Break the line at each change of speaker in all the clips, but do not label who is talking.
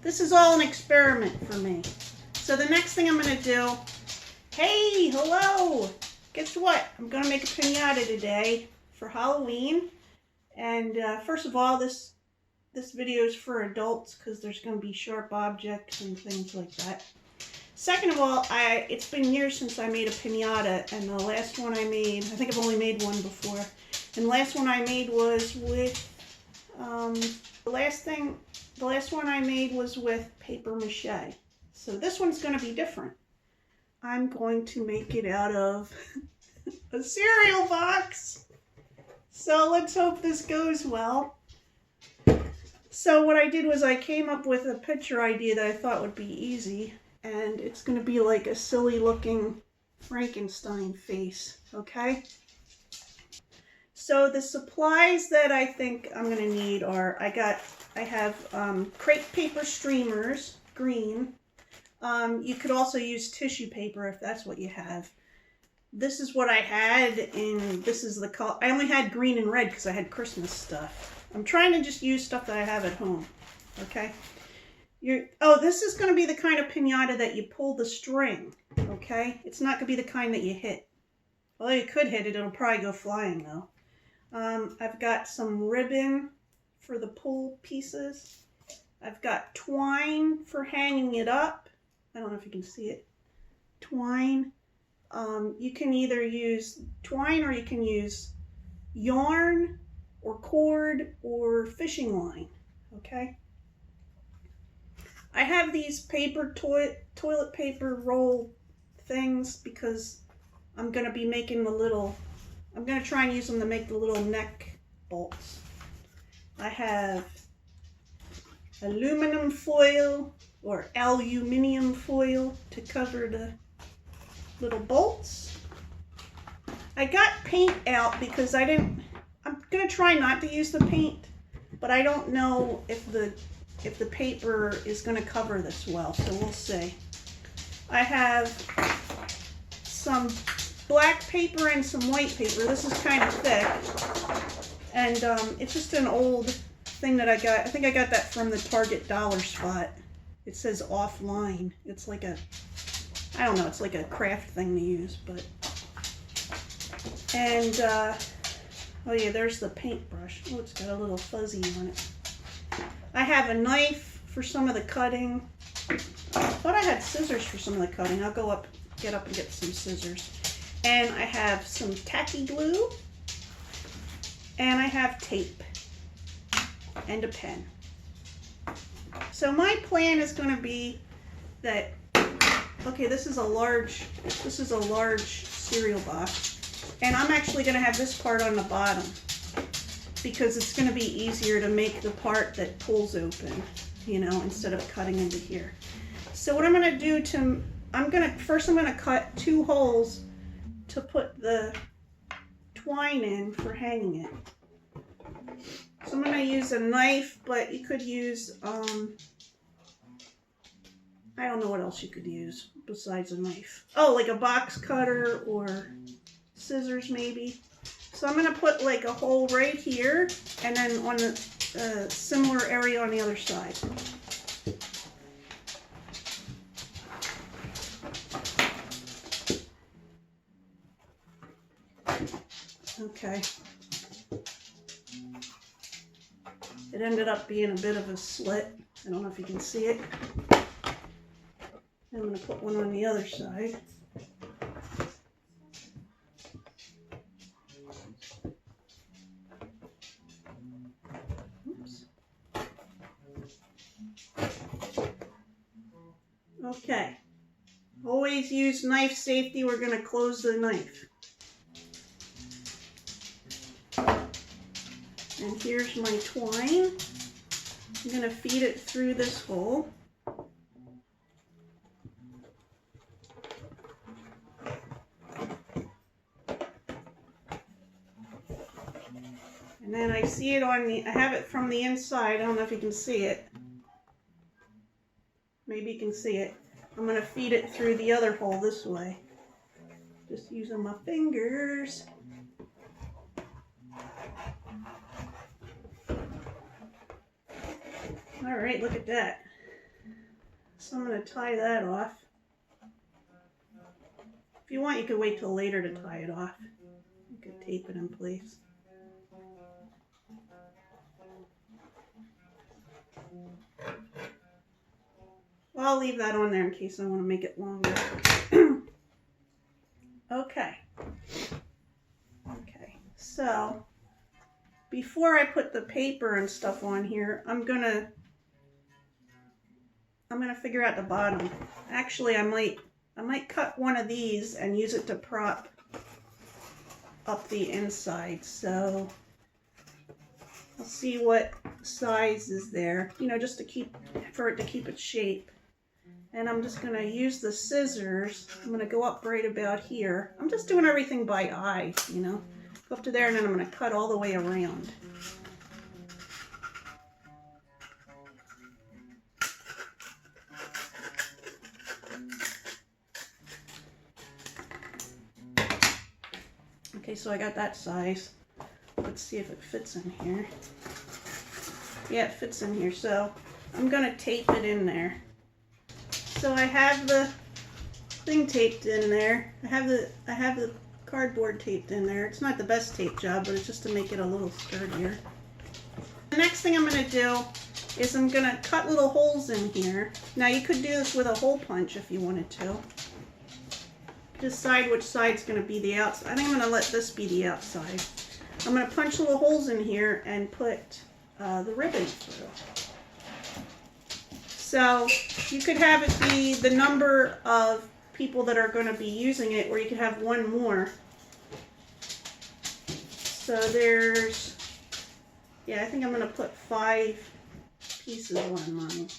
This is all an experiment for me. So the next thing I'm going to do, hey, hello! Guess what? I'm going to make a piñata today for Halloween. And first of all, this video is for adults because there's going to be sharp objects and things like that. Second of all, it's been years since I made a piñata, and the last one I made, I think I've only made one before, and the last one I made was with, the last one I made was with paper mache. So this one's going to be different. I'm going to make it out of a cereal box. So let's hope this goes well. So what I did was I came up with a picture idea that I thought would be easy. And it's going to be like a silly looking Frankenstein face, okay? So the supplies that I think I'm going to need are, I have crepe paper streamers, green. You could also use tissue paper if that's what you have. This is what I had, and this is the color. I only had green and red because I had Christmas stuff. I'm trying to just use stuff that I have at home, okay? This is going to be the kind of piñata that you pull the string, okay? It's not going to be the kind that you hit. Although you could hit it, it'll probably go flying though. I've got some ribbon for the pull pieces. I've got twine for hanging it up. I don't know if you can see it. Twine. You can either use twine or you can use yarn or cord or fishing line, okay? I have these paper toilet paper roll things because I'm going to be making I'm going to try and use them to make the little neck bolts. I have aluminum foil or aluminium foil to cover the little bolts. I got paint out because I'm going to try not to use the paint, but I don't know if the paper is going to cover this well, so we'll see. I have some black paper and some white paper. This is kind of thick, and it's just an old thing that I got. I think I got that from the Target dollar spot. It says offline. It's like I don't know, it's like a craft thing to use, but, and, oh yeah, there's the paintbrush. Oh, it's got a little fuzzy on it. I have a knife for some of the cutting. I thought I had scissors for some of the cutting. I'll get up and get some scissors. And I have some tacky glue. And I have tape. And a pen. So my plan is going to be that, okay, this is a large cereal box. And I'm actually going to have this part on the bottom, because it's going to be easier to make the part that pulls open, you know, instead of cutting into here. So what I'm going to do I'm going to cut 2 holes to put the twine in for hanging it. So I'm going to use a knife, but you could use, I don't know what else you could use besides a knife. Oh, like a box cutter or scissors maybe. So I'm going to put like a hole right here, and then on the similar area on the other side. Okay. It ended up being a bit of a slit. I don't know if you can see it. I'm going to put one on the other side. Okay, always use knife safety. We're going to close the knife. And here's my twine. I'm going to feed it through this hole. And then I see it I have it from the inside. I don't know if you can see it. Maybe you can see it. I'm going to feed it through the other hole this way. Just using my fingers. All right, look at that. So I'm going to tie that off. If you want, you could wait till later to tie it off. You could tape it in place. Well, I'll leave that on there in case I want to make it longer. Okay. Okay, so before I put the paper and stuff on here, I'm gonna figure out the bottom. Actually, I might cut one of these and use it to prop up the inside. So I'll see what size is there, you know, just to keep its shape. And I'm just gonna use the scissors. I'm gonna go up right about here. I'm just doing everything by eye, you know. Go up to there, and then I'm gonna cut all the way around. Okay, so I got that size. Let's see if it fits in here. Yeah, it fits in here. So I'm gonna tape it in there. So I have the thing taped in there. I have the cardboard taped in there. It's not the best tape job, but it's just to make it a little sturdier. The next thing I'm gonna do is I'm gonna cut little holes in here. Now you could do this with a hole punch if you wanted to. Decide which side's gonna be the outside. I think I'm gonna let this be the outside. I'm gonna punch little holes in here and put the ribbon through. So you could have it be the number of people that are going to be using it, or you could have one more. So there's, yeah, I think I'm going to put 5 pieces on mine.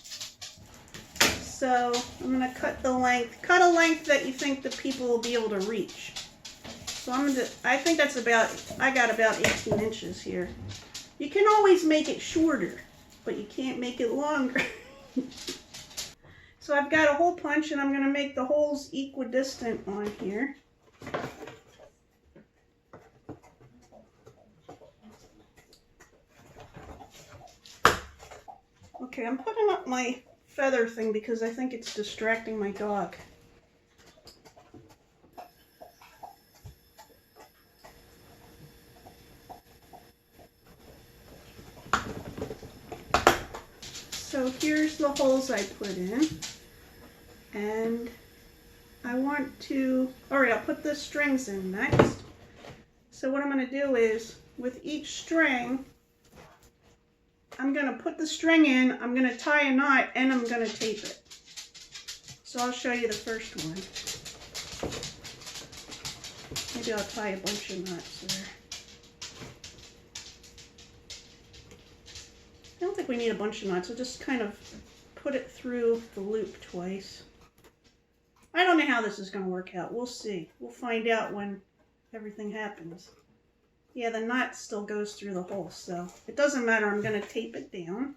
So I'm going to cut the length, cut a length that you think the people will be able to reach. So I think that's about, I got about 18 inches here. You can always make it shorter, but you can't make it longer. So I've got a hole punch, and I'm going to make the holes equidistant on here. Okay, I'm putting up my feather thing because I think it's distracting my dog. So here's the holes I put in, and I want to, all right, I'll put the strings in next. So what I'm going to do is, with each string, I'm going to put the string in, I'm going to tie a knot, and I'm going to tape it. So I'll show you the first one. Maybe I'll tie a bunch of knots there. I don't think we need a bunch of knots. I'll just kind of put it through the loop twice. I don't know how this is going to work out. We'll see. We'll find out when everything happens. Yeah, the knot still goes through the hole, so it doesn't matter. I'm going to tape it down.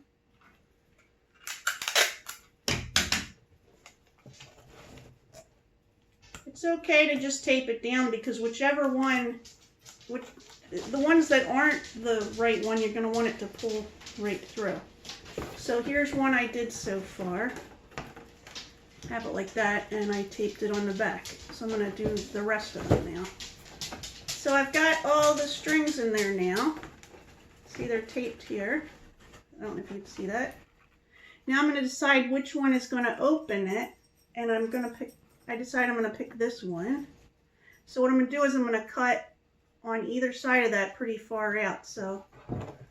It's okay to just tape it down, because whichever one, the ones that aren't the right one, you're going to want it to pull right through. So here's one I did so far. Have it like that, and I taped it on the back. So I'm going to do the rest of it now. So I've got all the strings in there now. See, they're taped here. I don't know if you can see that. Now I'm going to decide which one is going to open it, and I'm going to pick, I decide I'm going to pick this one. So what I'm going to do is I'm going to cut on either side of that pretty far out. So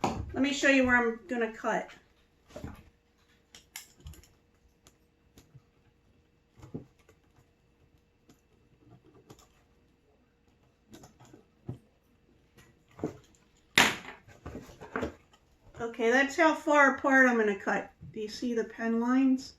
let me show you where I'm going to cut. Okay, that's how far apart I'm going to cut. Do you see the pen lines?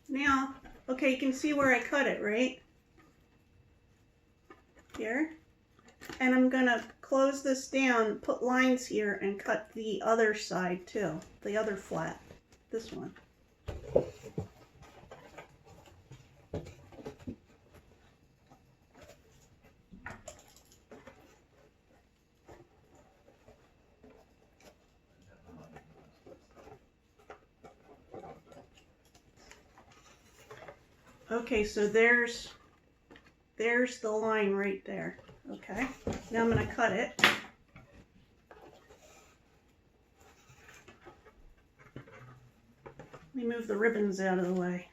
Now, okay, you can see where I cut it, right? Here. And I'm going to close this down, put lines here, and cut the other side too, the other flat, this one. Okay, so there's the line right there. Okay, now I'm going to cut it. Let me move the ribbons out of the way.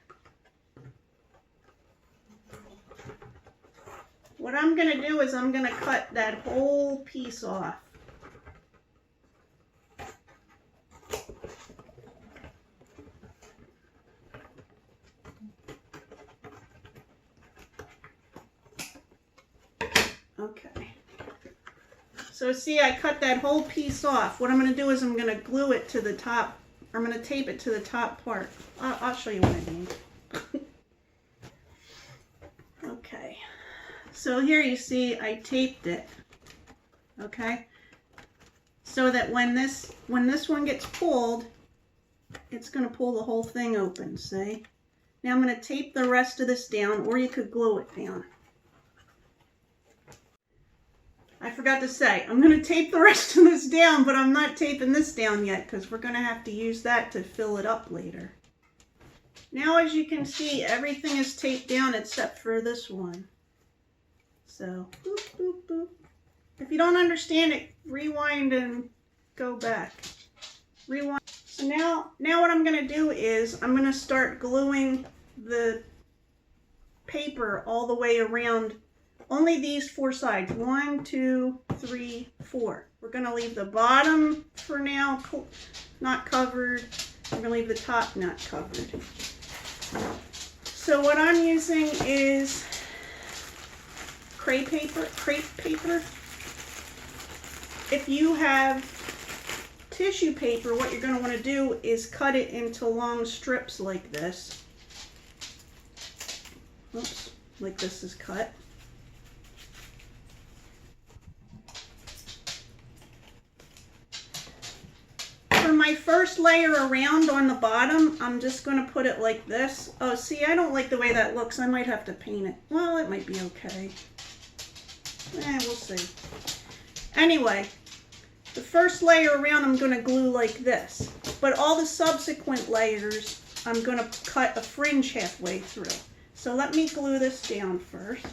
What I'm going to do is I'm going to cut that whole piece off. Okay, so see, I cut that whole piece off. What I'm going to do is I'm going to glue it to the top. I'm going to tape it to the top part. I'll show you what I mean. Okay, so here you see I taped it. Okay, so that when this one gets pulled, it's going to pull the whole thing open. See? Now I'm going to tape the rest of this down, or you could glue it down. I forgot to say, I'm going to tape the rest of this down, but I'm not taping this down yet because we're going to have to use that to fill it up later. Now, as you can see, everything is taped down except for this one. So, boop, boop, boop. If you don't understand it, rewind and go back. Rewind. So now what I'm going to do is I'm going to start gluing the paper all the way around. Only these four sides. 1, 2, 3, 4. We're going to leave the bottom for now not covered. We're going to leave the top not covered. So what I'm using is crepe paper. If you have tissue paper, what you're going to want to do is cut it into long strips like this. Oops, like this is cut. For my first layer around on the bottom, I'm just going to put it like this. Oh, see, I don't like the way that looks. I might have to paint it. Well, it might be okay. We'll see. Anyway, the first layer around I'm going to glue like this. But all the subsequent layers, I'm going to cut a fringe halfway through. So let me glue this down first.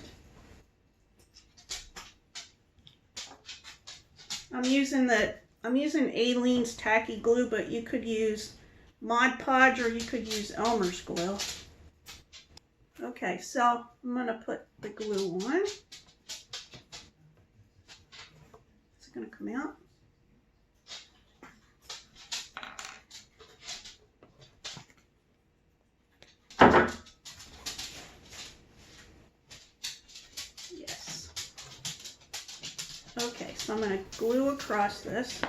I'm using Aleene's tacky glue, but you could use Mod Podge or you could use Elmer's glue. Okay, so I'm going to put the glue on. It's going to come out. Yes. Okay, so I'm going to glue across this.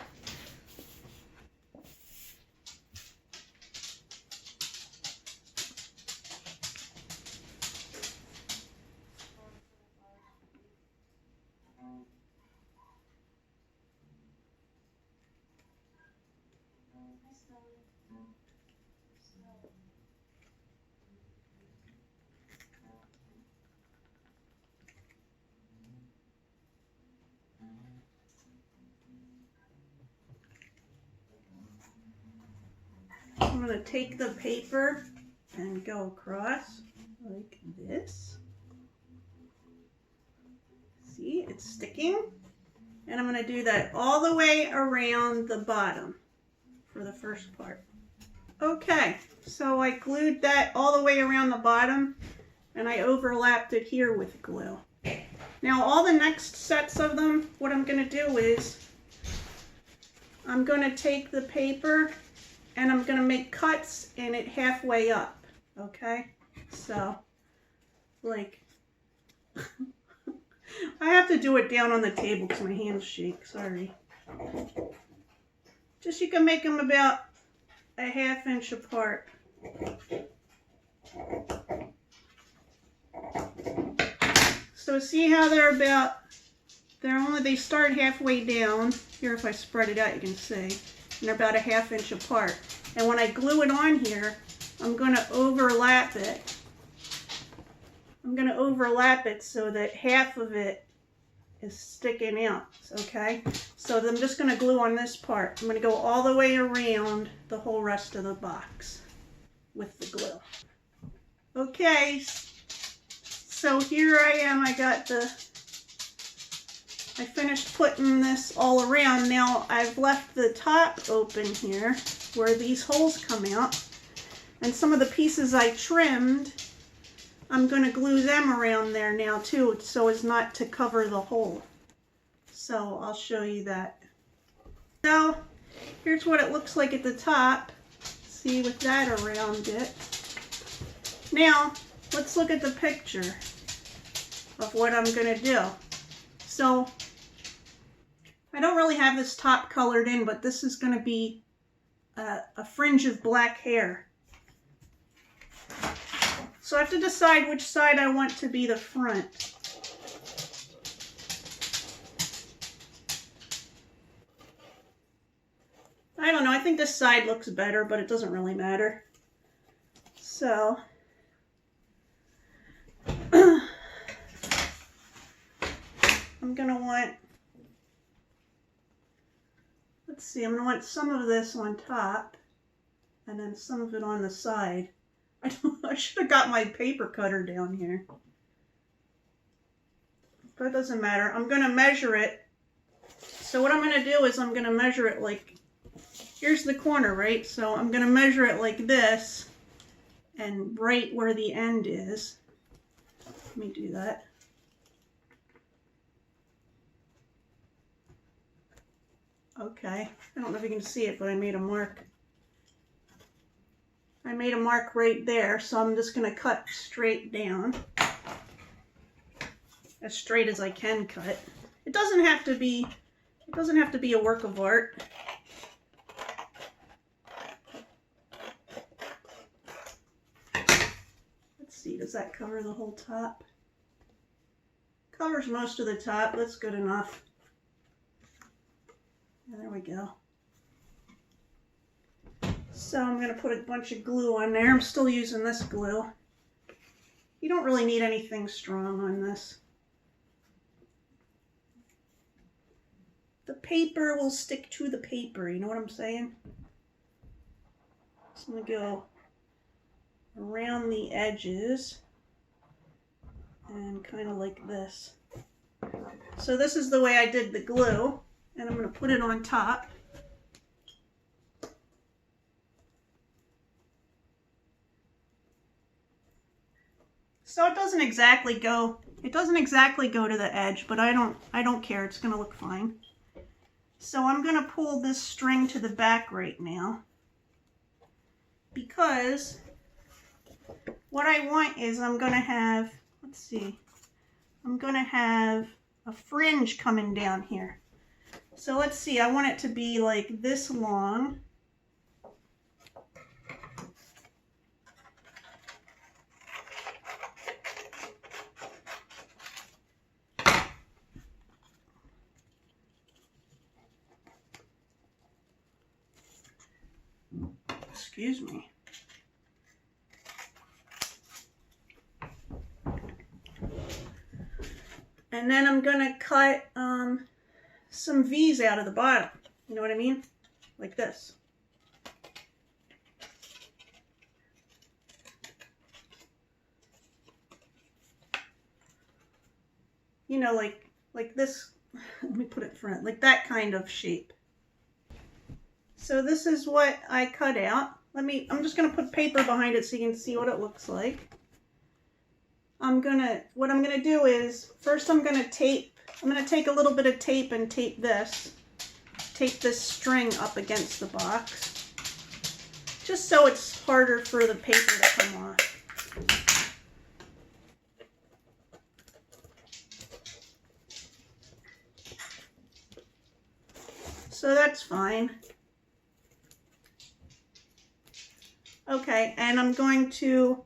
I'm going to take the paper and go across like this. See, it's sticking. And I'm going to do that all the way around the bottom for the first part. Okay, so I glued that all the way around the bottom and I overlapped it here with glue. Now all the next sets of them, what I'm going to do is I'm going to take the paper and I'm going to make cuts in it halfway up, okay? So, like, I have to do it down on the table because my hands shake, sorry. Just you can make them about a ½ inch apart. So see how they're about They start halfway down. Here, if I spread it out, you can see. And they're about a 1/2 inch apart. And when I glue it on here, I'm going to overlap it. I'm going to overlap it so that half of it is sticking out, okay? So I'm just going to glue on this part. I'm going to go all the way around the whole rest of the box with the glue. Okay, so here I am. I finished putting this all around. Now I've left the top open here where these holes come out, and some of the pieces I trimmed, I'm going to glue them around there now too, so as not to cover the hole. So I'll show you that. So here's what it looks like at the top. See, with that around it. Now let's look at the picture of what I'm going to do. So I don't really have this top colored in, but this is going to be a fringe of black hair. So I have to decide which side I want to be the front. I don't know, I think this side looks better, but it doesn't really matter. So I'm going to want, let's see, I'm going to want some of this on top and then some of it on the side. I should have got my paper cutter down here. But it doesn't matter. I'm going to measure it. So what I'm going to do is I'm going to measure it like, here's the corner, right? So I'm going to measure it like this and right where the end is. Let me do that. Okay, I don't know if you can see it, but I made a mark. I made a mark right there, so I'm just going to cut straight down. As straight as I can cut. It doesn't have to be a work of art. Let's see, does that cover the whole top? Covers most of the top, that's good enough. There we go. So I'm going to put a bunch of glue on there. I'm still using this glue. You don't really need anything strong on this. The paper will stick to the paper, you know what I'm saying? So I'm going to go around the edges and kind of like this. So this is the way I did the glue, and I'm going to put it on top. So it doesn't exactly go to the edge, but I don't care. It's going to look fine. So I'm going to pull this string to the back right now, because what I want is I'm going to have, let's see, I'm going to have a fringe coming down here. So let's see, I want it to be like this long. Excuse me. And then I'm going to cut some V's out of the bottom. You know what I mean? Like this. You know, like this. Let me put it in front. Like that kind of shape. So this is what I cut out. I'm just going to put paper behind it so you can see what it looks like. What I'm going to do is, first I'm going to take a little bit of tape and tape this string up against the box, just so it's harder for the paper to come off. So that's fine. Okay, and I'm going to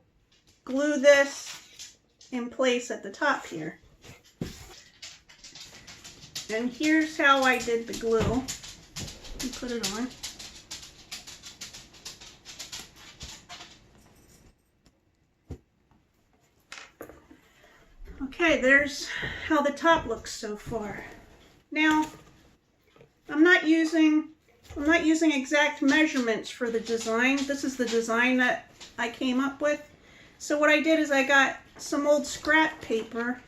glue this in place at the top here. And here's how I did the glue. Let me put it on. Okay, there's how the top looks so far. Now, I'm not using exact measurements for the design. This is the design that I came up with. So what I did is I got some old scrap paper,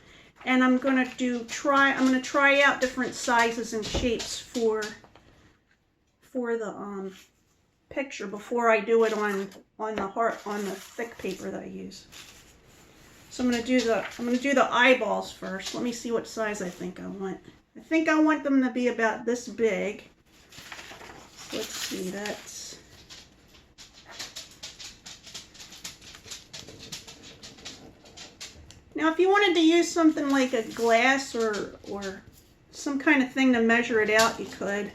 and I'm gonna try out different sizes and shapes for the picture before I do it on the thick paper that I use. So I'm gonna do the eyeballs first. Let me see what size I think I want. I think I want them to be about this big. So let's see, that's now if you wanted to use something like a glass or some kind of thing to measure it out, you could.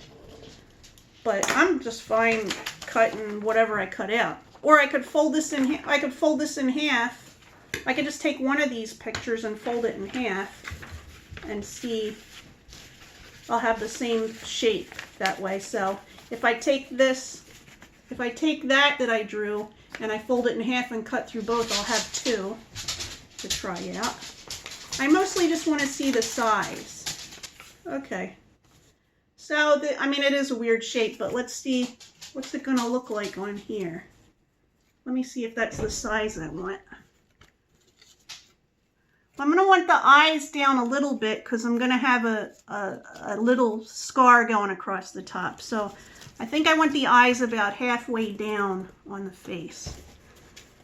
But I'm just fine cutting whatever I cut out. Or I could fold this in half. I could just take one of these pictures and fold it in half and see. I'll have the same shape that way. So if I take that I drew and I fold it in half and cut through both, I'll have two to try out. I mostly just want to see the size. Okay. So, it is a weird shape, but let's see what's it going to look like on here. Let me see if that's the size I want. I'm going to want the eyes down a little bit because I'm going to have a little scar going across the top. So I think I want the eyes about halfway down on the face.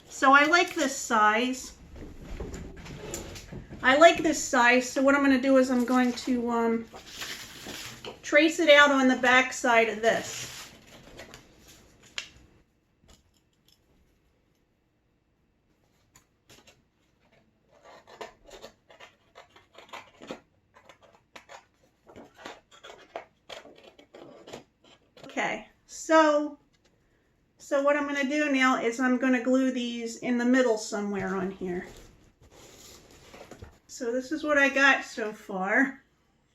So I like this size. So what I'm going to do is I'm going to trace it out on the back side of this. Okay, so what I'm going to do now is I'm going to glue these in the middle somewhere on here. So this is what I got so far.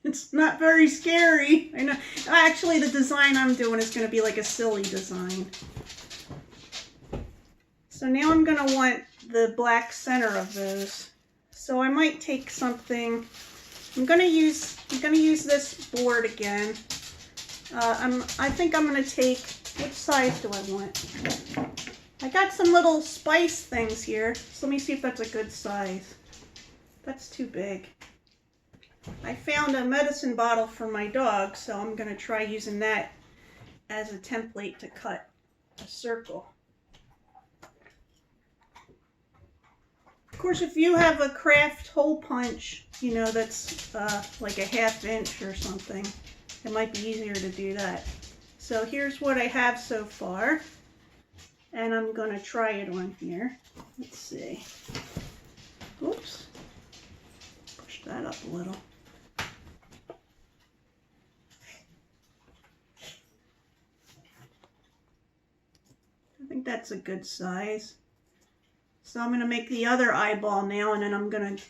It's not very scary. I know. Actually, the design I'm doing is going to be like a silly design. So now I'm going to want the black center of those. So I might take something. I'm going to use this board again. I think I'm going to take, which size do I want? I got some little spice things here. So let me see if that's a good size. That's too big. I found a medicine bottle for my dog, so I'm going to try using that as a template to cut a circle. Of course, if you have a craft hole punch, that's like a 1/2 inch or something, it might be easier to do that. So here's what I have so far, and I'm going to try it on here. Let's see. Oops. Push that up a little. I think that's a good size. So I'm going to make the other eyeball now, and then I'm going to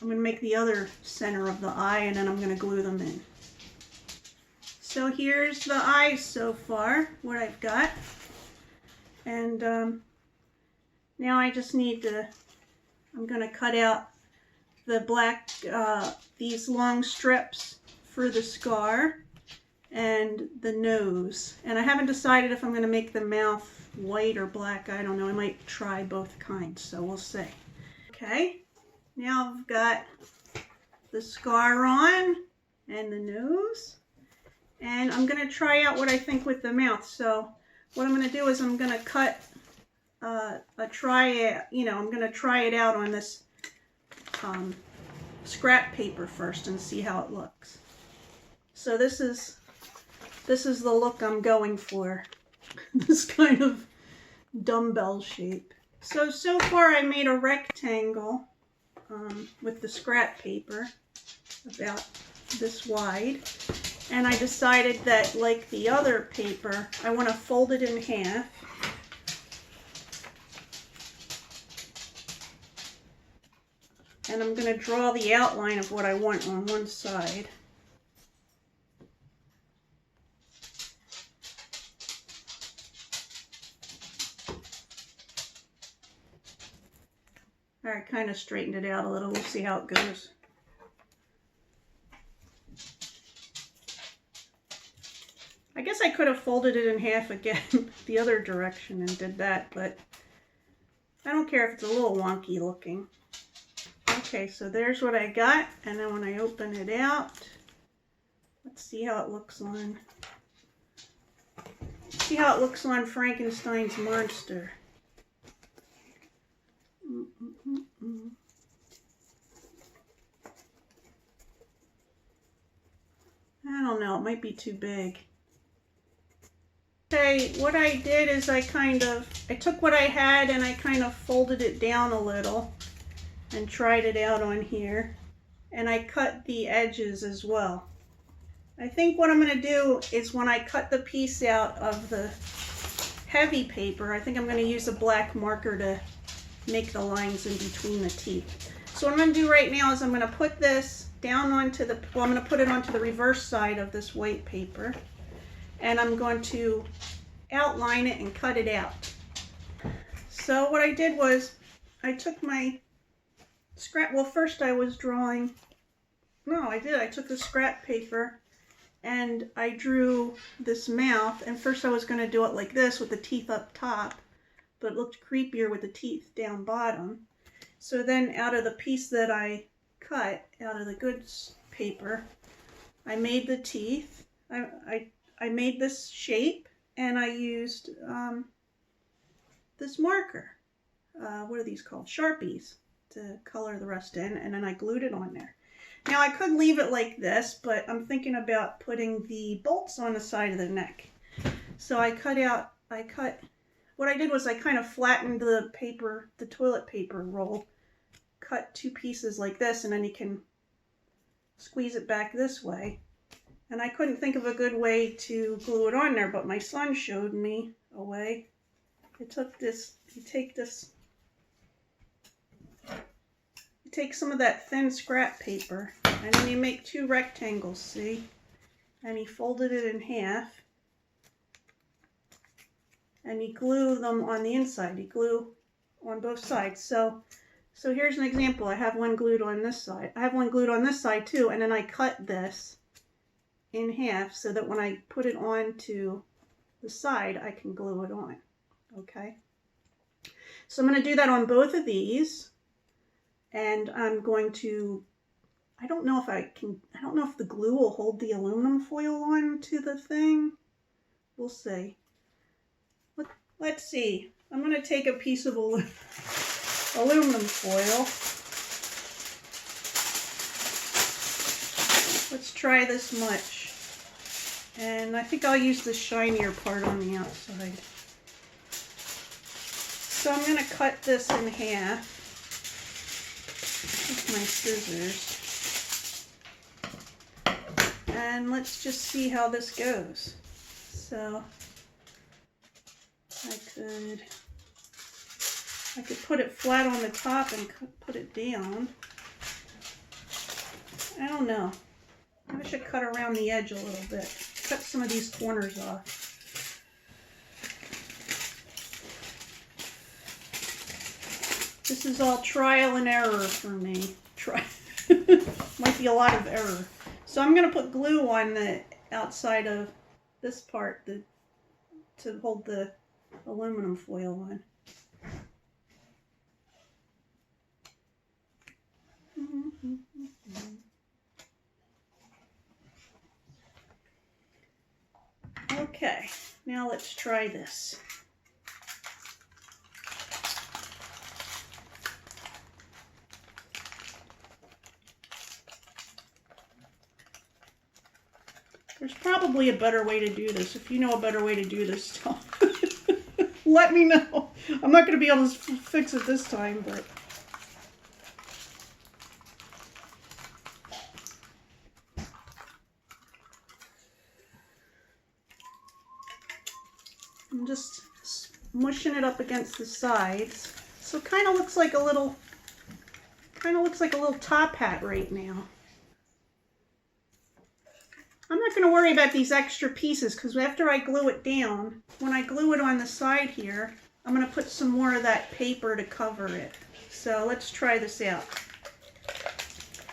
make the other center of the eye, and then I'm going to glue them in. So here's the eyes so far, what I've got. And now I just need to, I'm going to cut out the black, these long strips for the scar and the nose. And I haven't decided if I'm going to make the mouth white or black. I don't know. I might try both kinds, so we'll see. Okay, now I've got the scar on and the nose. And I'm going to try out what I think with the mouth. So what I'm going to do is I'm going to cut I'm going to try it out on this scrap paper first and see how it looks. So this is the look I'm going for. This kind of dumbbell shape. So far I made a rectangle with the scrap paper about this wide. And I decided that, like the other paper, I want to fold it in half. And I'm going to draw the outline of what I want on one side. All right, kind of straightened it out a little. We'll see how it goes. I guess I could have folded it in half again the other direction and did that, but I don't care if it's a little wonky looking. Okay, so there's what I got, and then when I open it out, let's see how it looks on. See how it looks on Frankenstein's monster. I don't know, it might be too big. Okay, what I did is I took what I had and I kind of folded it down a little and tried it out on here. And I cut the edges as well. I think what I'm going to do is when I cut the piece out of the heavy paper, I think I'm going to use a black marker to make the lines in between the teeth. So what I'm going to do right now is I'm going to put this down onto the, well, I'm going to put it onto the reverse side of this white paper. And I'm going to outline it and cut it out. So what I did was I took my scrap, well first I was drawing, no I did, I took the scrap paper and I drew this mouth, and first I was going to do it like this with the teeth up top, but it looked creepier with the teeth down bottom. So then out of the piece that I cut out of the goods paper, I made the teeth. I made this shape and I used this marker. What are these called? Sharpies, to color the rest in, and then I glued it on there. Now I could leave it like this, but I'm thinking about putting the bolts on the side of the neck. So what I did was I kind of flattened the paper, the toilet paper roll, cut two pieces like this, and then you can squeeze it back this way. And I couldn't think of a good way to glue it on there, but my son showed me a way. You take some of that thin scrap paper, and then you make two rectangles, see? And he folded it in half, and he glue them on the inside. He glue on both sides. So here's an example. I have one glued on this side. I have one glued on this side too, and then I cut this in half so that when I put it onto the side, I can glue it on. Okay, so I'm going to do that on both of these, and I'm going to, I don't know if the glue will hold the aluminum foil on to the thing. We'll see. Let's see. I'm going to take a piece of aluminum foil. Let's try this much. And I think I'll use the shinier part on the outside. So I'm going to cut this in half with my scissors. And let's just see how this goes. So I could put it flat on the top and put it down. I don't know. I should cut around the edge a little bit. Cut some of these corners off. This is all trial and error for me. Might be a lot of error. So I'm going to put glue on the outside of this part to hold the aluminum foil on. Okay, now let's try this. There's probably a better way to do this. If you know a better way to do this, let me know. I'm not going to be able to fix it this time, but... I'm just mushing it up against the sides. So it kind of looks like a little top hat right now. I'm not going to worry about these extra pieces because after I glue it down, when I glue it on the side here, I'm going to put some more of that paper to cover it. So let's try this out.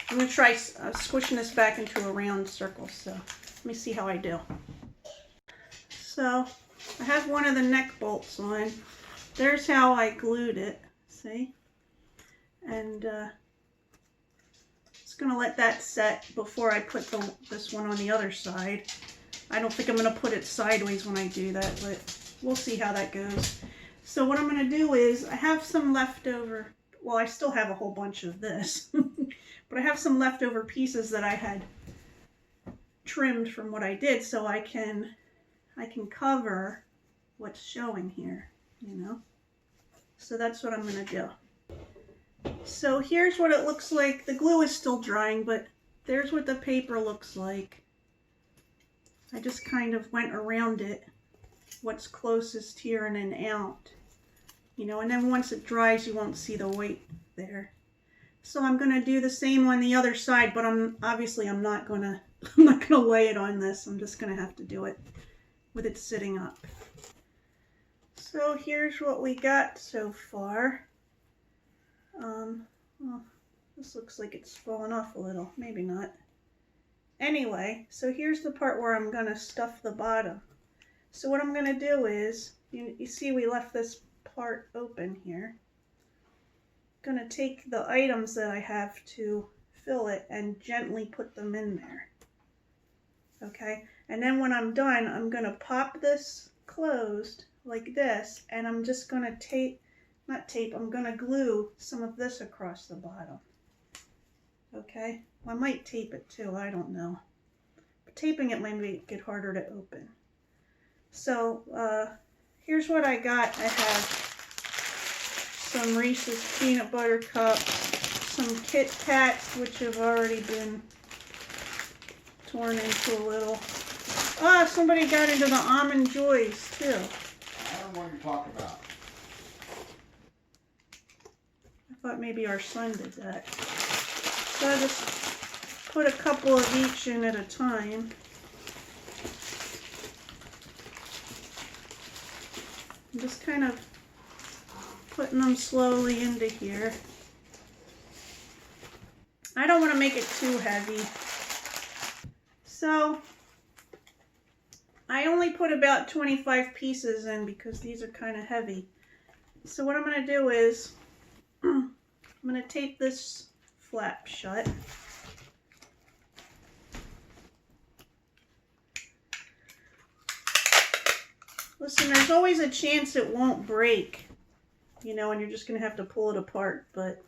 I'm going to try squishing this back into a round circle. So let me see how I do. So I have one of the neck bolts on. There's how I glued it. See? And just going to let that set before I put this one on the other side. I don't think I'm going to put it sideways when I do that, but we'll see how that goes. So what I'm going to do is, I have some leftover, well, I still have a whole bunch of this, but I have some leftover pieces that I had trimmed from what I did, so I can cover what's showing here, you know. So that's what I'm going to do. So here's what it looks like. The glue is still drying, but there's what the paper looks like. I just kind of went around it, what's closest here and then out, you know, and then once it dries, you won't see the white there. So I'm going to do the same on the other side, but I'm not going to lay it on this. I'm just going to have to do it with it sitting up. So here's what we got so far. Well, this looks like it's fallen off a little. Maybe not. Anyway, so here's the part where I'm going to stuff the bottom. So what I'm going to do is, you see we left this part open here. I'm going to take the items that I have to fill it and gently put them in there. Okay, and then when I'm done, I'm going to pop this closed like this, and I'm just going to I'm going to glue some of this across the bottom. Okay, well, I might tape it too, I don't know. But taping it might make it harder to open. So here's what I got. I have some Reese's peanut butter cups, some Kit Kats, which have already been torn into a little. Oh, somebody got into the Almond Joys too.
I don't know what you're talking about.
I thought maybe our son did that. So I just put a couple of each in at a time. I'm just kind of putting them slowly into here. I don't want to make it too heavy. So I only put about 25 pieces in because these are kind of heavy. So what I'm going to do is I'm going to tape this flap shut. Listen, there's always a chance it won't break, you know, and you're just going to have to pull it apart, but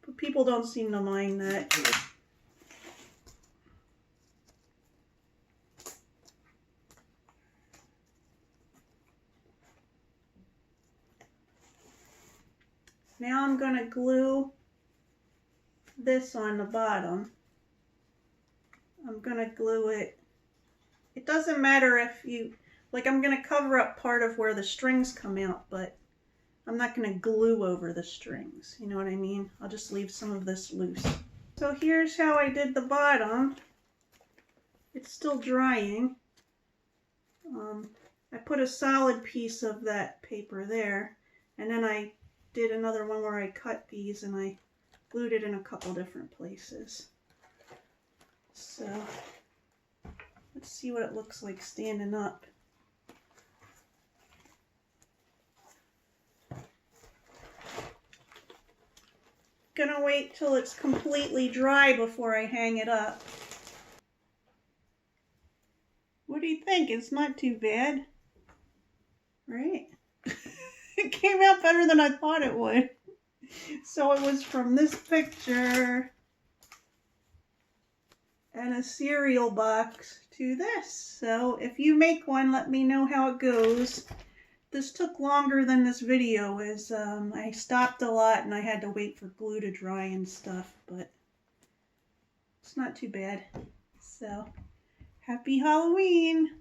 but people don't seem to mind that. Now I'm going to glue this on the bottom. I'm going to glue it. It doesn't matter if you, like, I'm going to cover up part of where the strings come out, but I'm not going to glue over the strings. You know what I mean? I'll just leave some of this loose. So here's how I did the bottom. It's still drying. I put a solid piece of that paper there, and then I did another one where I cut these and I glued it in a couple different places. So let's see what it looks like standing up. Gonna wait till it's completely dry before I hang it up. What do you think? It's not too bad, right? It came out better than I thought it would. So it was from this picture and a cereal box to this. So if you make one, let me know how it goes. This took longer than this video is. I stopped a lot and I had to wait for glue to dry and stuff, but it's not too bad. So happy Halloween!